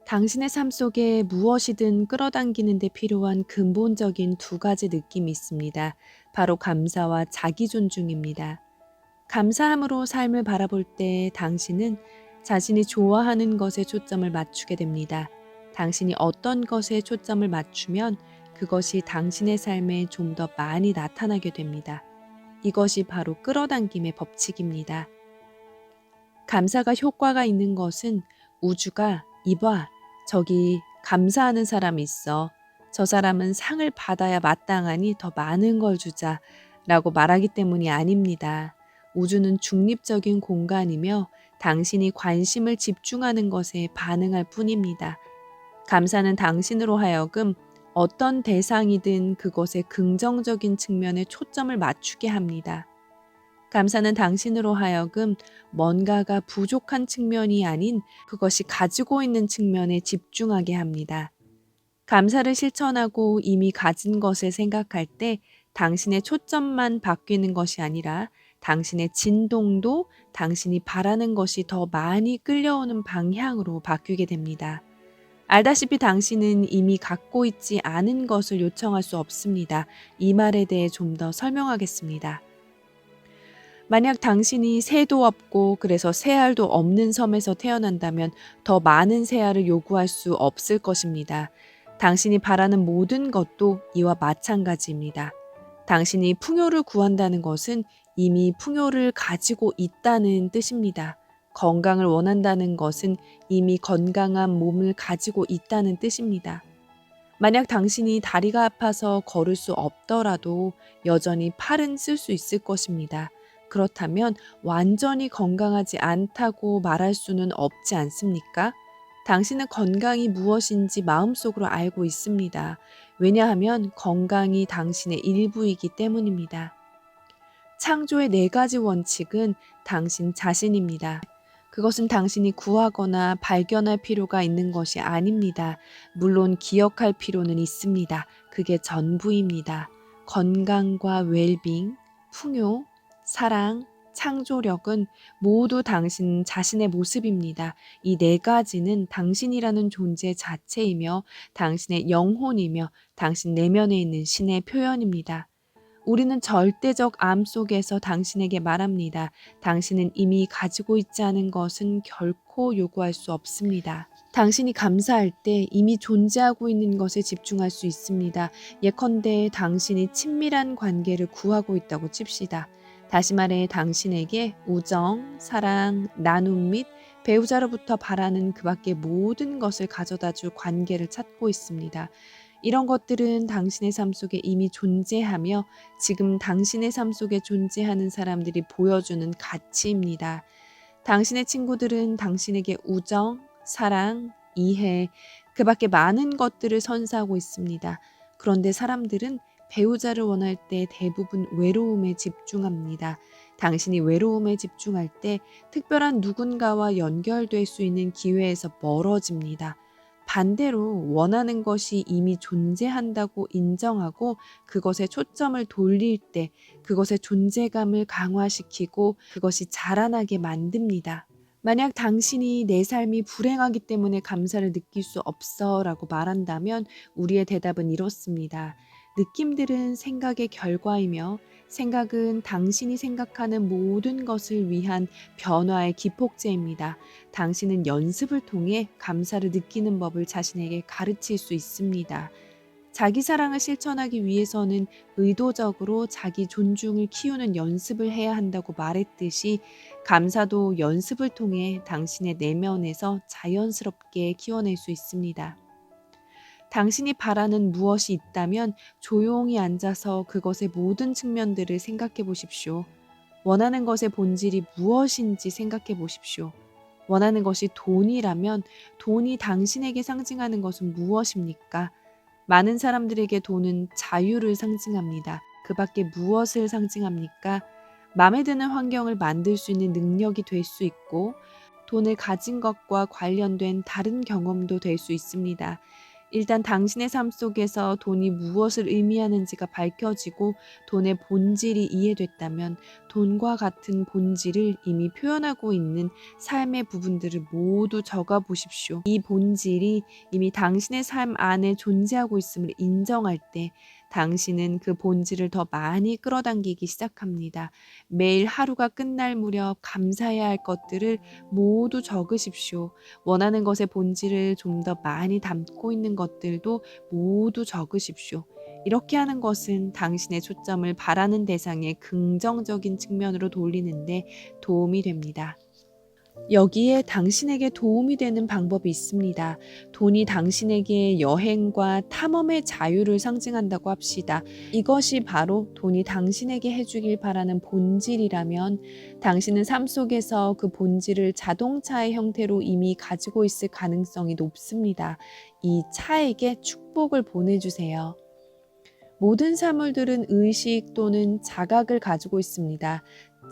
당신의 삶 속에 무엇이든 끌어당기는 데 필요한 근본적인 두 가지 느낌이 있습니다. 바로 감사와 자기 존중입니다. 감사함으로 삶을 바라볼 때 당신은 자신이 좋아하는 것에 초점을 맞추게 됩니다. 당신이 어떤 것에 초점을 맞추면 그것이 당신의 삶에 좀 더 많이 나타나게 됩니다. 이것이 바로 끌어당김의 법칙입니다. 감사가 효과가 있는 것은 우주가 이봐, 저기 감사하는 사람이 있어. 저 사람은 상을 받아야 마땅하니 더 많은 걸 주자. 라고 말하기 때문이 아닙니다. 우주는 중립적인 공간이며 당신이 관심을 집중하는 것에 반응할 뿐입니다. 감사는 당신으로 하여금 어떤 대상이든 그것의 긍정적인 측면에 초점을 맞추게 합니다. 감사는 당신으로 하여금 뭔가가 부족한 측면이 아닌 그것이 가지고 있는 측면에 집중하게 합니다. 감사를 실천하고 이미 가진 것을 생각할 때 당신의 초점만 바뀌는 것이 아니라 당신의 진동도 당신이 바라는 것이 더 많이 끌려오는 방향으로 바뀌게 됩니다. 알다시피 당신은 이미 갖고 있지 않은 것을 요청할 수 없습니다. 이 말에 대해 좀 더 설명하겠습니다. 만약 당신이 새도 없고 그래서 새알도 없는 섬에서 태어난다면 더 많은 새알을 요구할 수 없을 것입니다. 당신이 바라는 모든 것도 이와 마찬가지입니다. 당신이 풍요를 구한다는 것은 이미 풍요를 가지고 있다는 뜻입니다. 건강을 원한다는 것은 이미 건강한 몸을 가지고 있다는 뜻입니다. 만약 당신이 다리가 아파서 걸을 수 없더라도 여전히 팔은 쓸 수 있을 것입니다. 그렇다면 완전히 건강하지 않다고 말할 수는 없지 않습니까? 당신은 건강이 무엇인지 마음속으로 알고 있습니다. 왜냐하면 건강이 당신의 일부이기 때문입니다. 창조의 네 가지 원칙은 당신 자신입니다. 그것은 당신이 구하거나 발견할 필요가 있는 것이 아닙니다. 물론 기억할 필요는 있습니다. 그게 전부입니다. 건강과 웰빙, 풍요, 사랑, 창조력은 모두 당신 자신의 모습입니다. 이 네 가지는 당신이라는 존재 자체이며 당신의 영혼이며 당신 내면에 있는 신의 표현입니다. 우리는 절대적 암 속에서 당신에게 말합니다. 당신은 이미 가지고 있지 않은 것은 결코 요구할 수 없습니다. 당신이 감사할 때 이미 존재하고 있는 것에 집중할 수 있습니다. 예컨대 당신이 친밀한 관계를 구하고 있다고 칩시다. 다시 말해 당신에게 우정, 사랑, 나눔 및 배우자로부터 바라는 그 밖의 모든 것을 가져다 줄 관계를 찾고 있습니다. 이런 것들은 당신의 삶 속에 이미 존재하며 지금 당신의 삶 속에 존재하는 사람들이 보여주는 가치입니다. 당신의 친구들은 당신에게 우정, 사랑, 이해, 그 밖에 많은 것들을 선사하고 있습니다. 그런데 사람들은 배우자를 원할 때 대부분 외로움에 집중합니다. 당신이 외로움에 집중할 때 특별한 누군가와 연결될 수 있는 기회에서 멀어집니다. 반대로 원하는 것이 이미 존재한다고 인정하고 그것에 초점을 돌릴 때 그것의 존재감을 강화시키고 그것이 자라나게 만듭니다. 만약 당신이 내 삶이 불행하기 때문에 감사를 느낄 수 없어 라고 말한다면 우리의 대답은 이렇습니다. 느낌들은 생각의 결과이며 생각은 당신이 생각하는 모든 것을 위한 변화의 기폭제입니다. 당신은 연습을 통해 감사를 느끼는 법을 자신에게 가르칠 수 있습니다. 자기 사랑을 실천하기 위해서는 의도적으로 자기 존중을 키우는 연습을 해야 한다고 말했듯이 감사도 연습을 통해 당신의 내면에서 자연스럽게 키워낼 수 있습니다. 당신이 바라는 무엇이 있다면 조용히 앉아서 그것의 모든 측면들을 생각해 보십시오. 원하는 것의 본질이 무엇인지 생각해 보십시오. 원하는 것이 돈이라면 돈이 당신에게 상징하는 것은 무엇입니까? 많은 사람들에게 돈은 자유를 상징합니다. 그 밖에 무엇을 상징합니까? 마음에 드는 환경을 만들 수 있는 능력이 될 수 있고 돈을 가진 것과 관련된 다른 경험도 될 수 있습니다. 일단 당신의 삶 속에서 돈이 무엇을 의미하는지가 밝혀지고 돈의 본질이 이해됐다면 돈과 같은 본질을 이미 표현하고 있는 삶의 부분들을 모두 적어 보십시오. 이 본질이 이미 당신의 삶 안에 존재하고 있음을 인정할 때 당신은 그 본질을 더 많이 끌어당기기 시작합니다. 매일 하루가 끝날 무렵 감사해야 할 것들을 모두 적으십시오. 원하는 것의 본질을 좀 더 많이 담고 있는 것들도 모두 적으십시오. 이렇게 하는 것은 당신의 초점을 바라는 대상의 긍정적인 측면으로 돌리는데 도움이 됩니다. 여기에 당신에게 도움이 되는 방법이 있습니다. 돈이 당신에게 여행과 탐험의 자유를 상징한다고 합시다. 이것이 바로 돈이 당신에게 해주길 바라는 본질이라면 당신은 삶 속에서 그 본질을 자동차의 형태로 이미 가지고 있을 가능성이 높습니다. 이 차에게 축복을 보내주세요. 모든 사물들은 의식 또는 자각을 가지고 있습니다.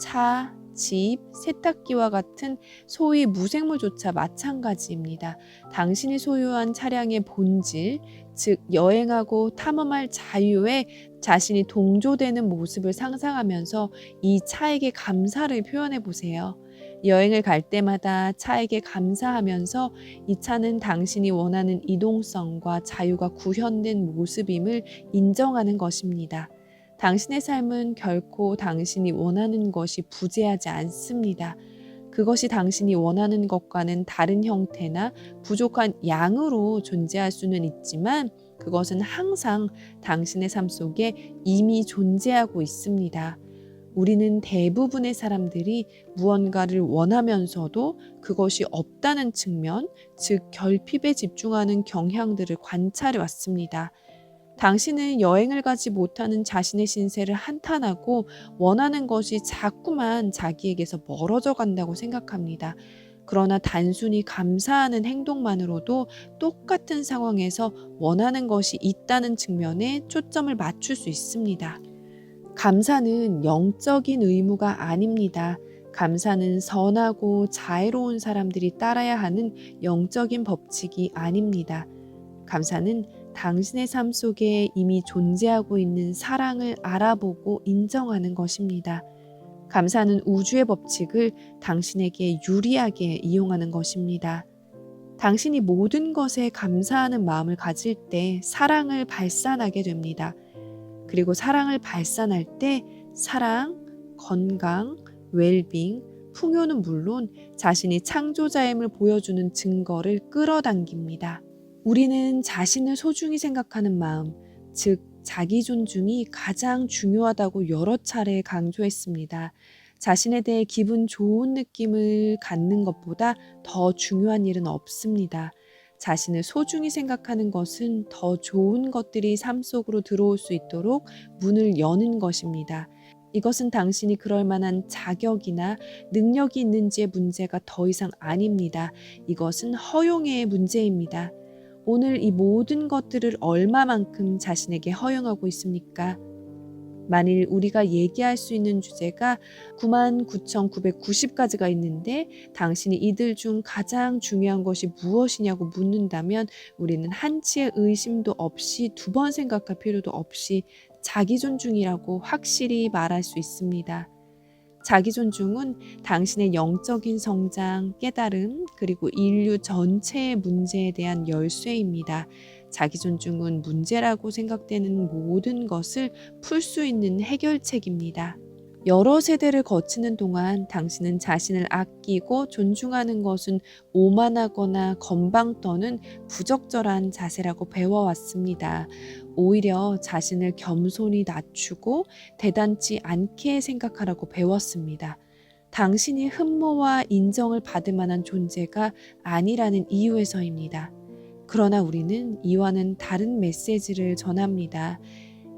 차, 집, 세탁기와 같은 소위 무생물조차 마찬가지입니다. 당신이 소유한 차량의 본질, 즉 여행하고 탐험할 자유에 자신이 동조되는 모습을 상상하면서 이 차에게 감사를 표현해 보세요. 여행을 갈 때마다 차에게 감사하면서 이 차는 당신이 원하는 이동성과 자유가 구현된 모습임을 인정하는 것입니다. 당신의 삶은 결코 당신이 원하는 것이 부재하지 않습니다. 그것이 당신이 원하는 것과는 다른 형태나 부족한 양으로 존재할 수는 있지만 그것은 항상 당신의 삶 속에 이미 존재하고 있습니다. 우리는 대부분의 사람들이 무언가를 원하면서도 그것이 없다는 측면, 즉 결핍에 집중하는 경향들을 관찰해 왔습니다. 당신은 여행을 가지 못하는 자신의 신세를 한탄하고 원하는 것이 자꾸만 자기에게서 멀어져 간다고 생각합니다. 그러나 단순히 감사하는 행동만으로도 똑같은 상황에서 원하는 것이 있다는 측면에 초점을 맞출 수 있습니다. 감사는 영적인 의무가 아닙니다. 감사는 선하고 자애로운 사람들이 따라야 하는 영적인 법칙이 아닙니다. 감사는 당신의 삶 속에 이미 존재하고 있는 사랑을 알아보고 인정하는 것입니다. 감사는 우주의 법칙을 당신에게 유리하게 이용하는 것입니다. 당신이 모든 것에 감사하는 마음을 가질 때 사랑을 발산하게 됩니다. 그리고 사랑을 발산할 때 사랑, 건강, 웰빙, 풍요는 물론 자신이 창조자임을 보여주는 증거를 끌어당깁니다. 우리는 자신을 소중히 생각하는 마음, 즉 자기 존중이 가장 중요하다고 여러 차례 강조했습니다. 자신에 대해 기분 좋은 느낌을 갖는 것보다 더 중요한 일은 없습니다. 자신을 소중히 생각하는 것은 더 좋은 것들이 삶 속으로 들어올 수 있도록 문을 여는 것입니다. 이것은 당신이 그럴 만한 자격이나 능력이 있는지의 문제가 더 이상 아닙니다. 이것은 허용의 문제입니다. 오늘 이 모든 것들을 얼마만큼 자신에게 허용하고 있습니까? 만일 우리가 얘기할 수 있는 주제가 99,990가지가 있는데 당신이 이들 중 가장 중요한 것이 무엇이냐고 묻는다면 우리는 한치의 의심도 없이 두 번 생각할 필요도 없이 자기 존중이라고 확실히 말할 수 있습니다. 자기 존중은 당신의 영적인 성장, 깨달음, 그리고 인류 전체의 문제에 대한 열쇠입니다. 자기 존중은 문제라고 생각되는 모든 것을 풀 수 있는 해결책입니다. 여러 세대를 거치는 동안 당신은 자신을 아끼고 존중하는 것은 오만하거나 건방 떠는 부적절한 자세라고 배워왔습니다. 오히려 자신을 겸손히 낮추고 대단치 않게 생각하라고 배웠습니다. 당신이 흠모와 인정을 받을 만한 존재가 아니라는 이유에서입니다. 그러나 우리는 이와는 다른 메시지를 전합니다.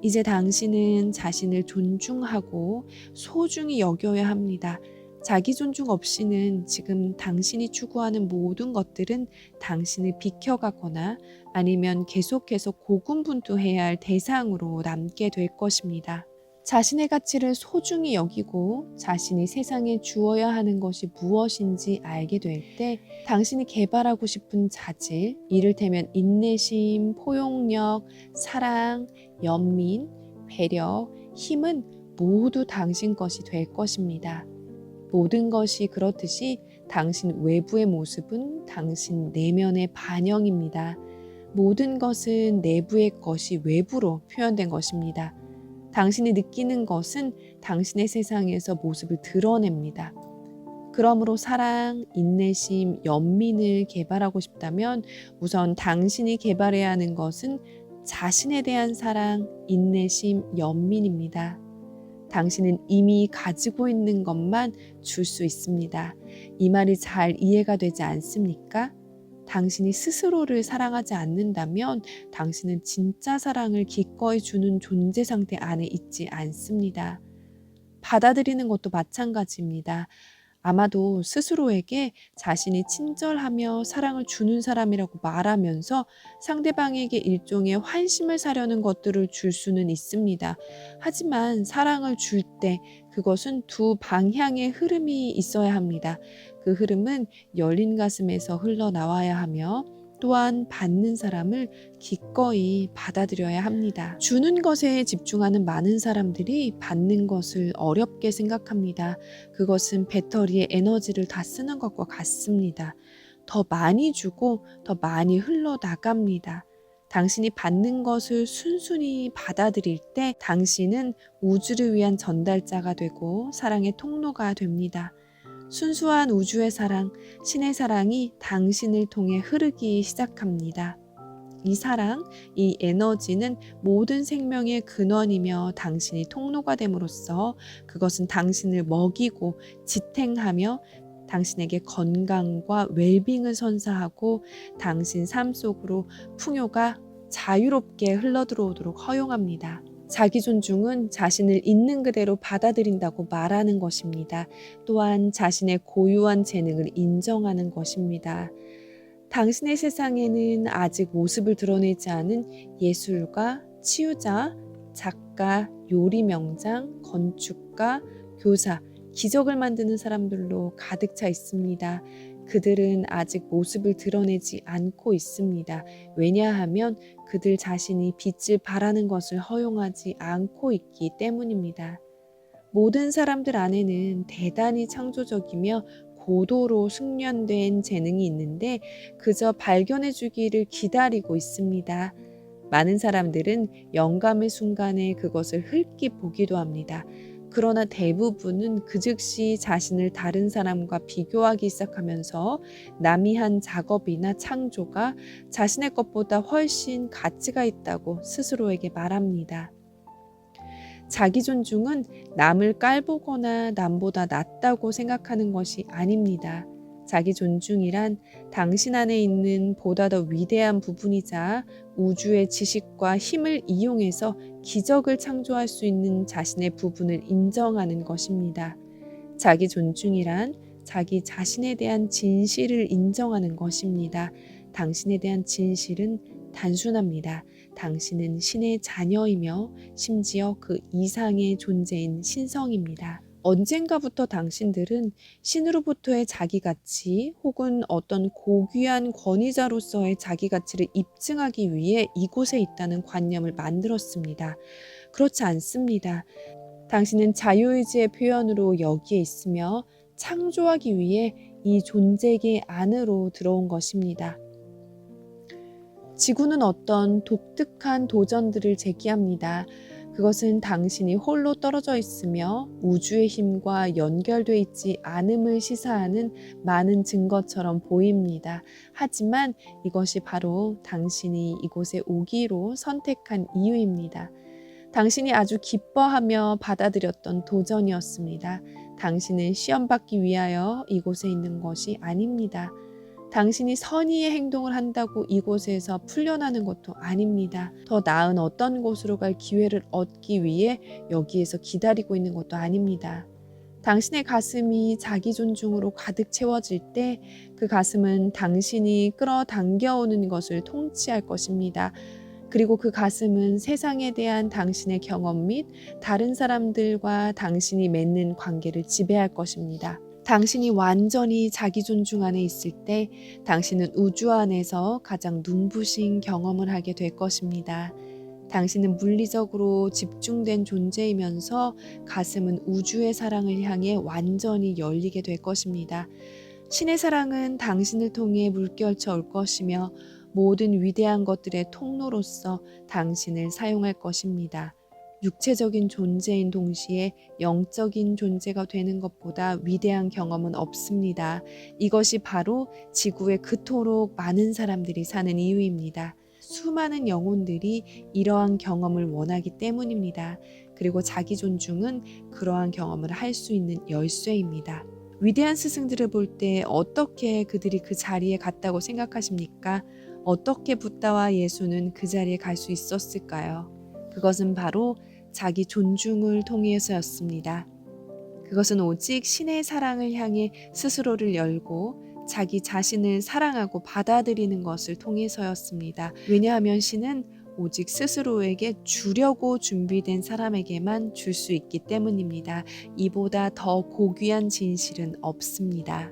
이제 당신은 자신을 존중하고 소중히 여겨야 합니다. 자기 존중 없이는 지금 당신이 추구하는 모든 것들은 당신을 비켜가거나 아니면 계속해서 고군분투해야 할 대상으로 남게 될 것입니다. 자신의 가치를 소중히 여기고 자신이 세상에 주어야 하는 것이 무엇인지 알게 될 때 당신이 개발하고 싶은 자질, 이를테면 인내심, 포용력, 사랑, 연민, 배려, 힘은 모두 당신 것이 될 것입니다. 모든 것이 그렇듯이 당신 외부의 모습은 당신 내면의 반영입니다. 모든 것은 내부의 것이 외부로 표현된 것입니다. 당신이 느끼는 것은 당신의 세상에서 모습을 드러냅니다. 그러므로 사랑, 인내심, 연민을 개발하고 싶다면 우선 당신이 개발해야 하는 것은 자신에 대한 사랑, 인내심, 연민입니다. 당신은 이미 가지고 있는 것만 줄 수 있습니다. 이 말이 잘 이해가 되지 않습니까? 당신이 스스로를 사랑하지 않는다면 당신은 진짜 사랑을 기꺼이 주는 존재 상태 안에 있지 않습니다. 받아들이는 것도 마찬가지입니다. 아마도 스스로에게 자신이 친절하며 사랑을 주는 사람이라고 말하면서 상대방에게 일종의 환심을 사려는 것들을 줄 수는 있습니다. 하지만 사랑을 줄 때 그것은 두 방향의 흐름이 있어야 합니다. 그 흐름은 열린 가슴에서 흘러나와야 하며 또한 받는 사람을 기꺼이 받아들여야 합니다. 주는 것에 집중하는 많은 사람들이 받는 것을 어렵게 생각합니다. 그것은 배터리의 에너지를 다 쓰는 것과 같습니다. 더 많이 주고 더 많이 흘러나갑니다. 당신이 받는 것을 순순히 받아들일 때 당신은 우주를 위한 전달자가 되고 사랑의 통로가 됩니다. 순수한 우주의 사랑, 신의 사랑이 당신을 통해 흐르기 시작합니다. 이 사랑, 이 에너지는 모든 생명의 근원이며 당신이 통로가 됨으로써 그것은 당신을 먹이고 지탱하며 당신에게 건강과 웰빙을 선사하고 당신 삶 속으로 풍요가 자유롭게 흘러들어오도록 허용합니다. 자기 존중은 자신을 있는 그대로 받아들인다고 말하는 것입니다. 또한 자신의 고유한 재능을 인정하는 것입니다. 당신의 세상에는 아직 모습을 드러내지 않은 예술가, 치유자, 작가, 요리 명장, 건축가, 교사, 기적을 만드는 사람들로 가득 차 있습니다. 그들은 아직 모습을 드러내지 않고 있습니다. 왜냐하면 그들 자신이 빛을 발하는 것을 허용하지 않고 있기 때문입니다. 모든 사람들 안에는 대단히 창조적이며 고도로 숙련된 재능이 있는데 그저 발견해 주기를 기다리고 있습니다. 많은 사람들은 영감의 순간에 그것을 흘낏 보기도 합니다. 그러나 대부분은 그 즉시 자신을 다른 사람과 비교하기 시작하면서 남이 한 작업이나 창조가 자신의 것보다 훨씬 가치가 있다고 스스로에게 말합니다. 자기 존중은 남을 깔보거나 남보다 낫다고 생각하는 것이 아닙니다. 자기 존중이란 당신 안에 있는 보다 더 위대한 부분이자 우주의 지식과 힘을 이용해서 기적을 창조할 수 있는 자신의 부분을 인정하는 것입니다. 자기 존중이란 자기 자신에 대한 진실을 인정하는 것입니다. 당신에 대한 진실은 단순합니다. 당신은 신의 자녀이며 심지어 그 이상의 존재인 신성입니다. 언젠가부터 당신들은 신으로부터의 자기 가치 혹은 어떤 고귀한 권위자로서의 자기 가치를 입증하기 위해 이곳에 있다는 관념을 만들었습니다. 그렇지 않습니다. 당신은 자유의지의 표현으로 여기에 있으며 창조하기 위해 이 존재계 안으로 들어온 것입니다. 지구는 어떤 독특한 도전들을 제기합니다. 그것은 당신이 홀로 떨어져 있으며 우주의 힘과 연결돼 있지 않음을 시사하는 많은 증거처럼 보입니다. 하지만 이것이 바로 당신이 이곳에 오기로 선택한 이유입니다. 당신이 아주 기뻐하며 받아들였던 도전이었습니다. 당신은 시험받기 위하여 이곳에 있는 것이 아닙니다. 당신이 선의의 행동을 한다고 이곳에서 풀려나는 것도 아닙니다. 더 나은 어떤 곳으로 갈 기회를 얻기 위해 여기에서 기다리고 있는 것도 아닙니다. 당신의 가슴이 자기 존중으로 가득 채워질 때 그 가슴은 당신이 끌어당겨오는 것을 통치할 것입니다. 그리고 그 가슴은 세상에 대한 당신의 경험 및 다른 사람들과 당신이 맺는 관계를 지배할 것입니다. 당신이 완전히 자기 존중 안에 있을 때 당신은 우주 안에서 가장 눈부신 경험을 하게 될 것입니다. 당신은 물리적으로 집중된 존재이면서 가슴은 우주의 사랑을 향해 완전히 열리게 될 것입니다. 신의 사랑은 당신을 통해 물결쳐 올 것이며 모든 위대한 것들의 통로로서 당신을 사용할 것입니다. 육체적인 존재인 동시에 영적인 존재가 되는 것보다 위대한 경험은 없습니다. 이것이 바로 지구에 그토록 많은 사람들이 사는 이유입니다. 수많은 영혼들이 이러한 경험을 원하기 때문입니다. 그리고 자기 존중은 그러한 경험을 할 수 있는 열쇠입니다. 위대한 스승들을 볼 때 어떻게 그들이 그 자리에 갔다고 생각하십니까? 어떻게 붓다와 예수는 그 자리에 갈 수 있었을까요? 그것은 바로 자기 존중을 통해서였습니다. 그것은 오직 신의 사랑을 향해 스스로를 열고 자기 자신을 사랑하고 받아들이는 것을 통해서였습니다. 왜냐하면 신은 오직 스스로에게 주려고 준비된 사람에게만 줄 수 있기 때문입니다. 이보다 더 고귀한 진실은 없습니다.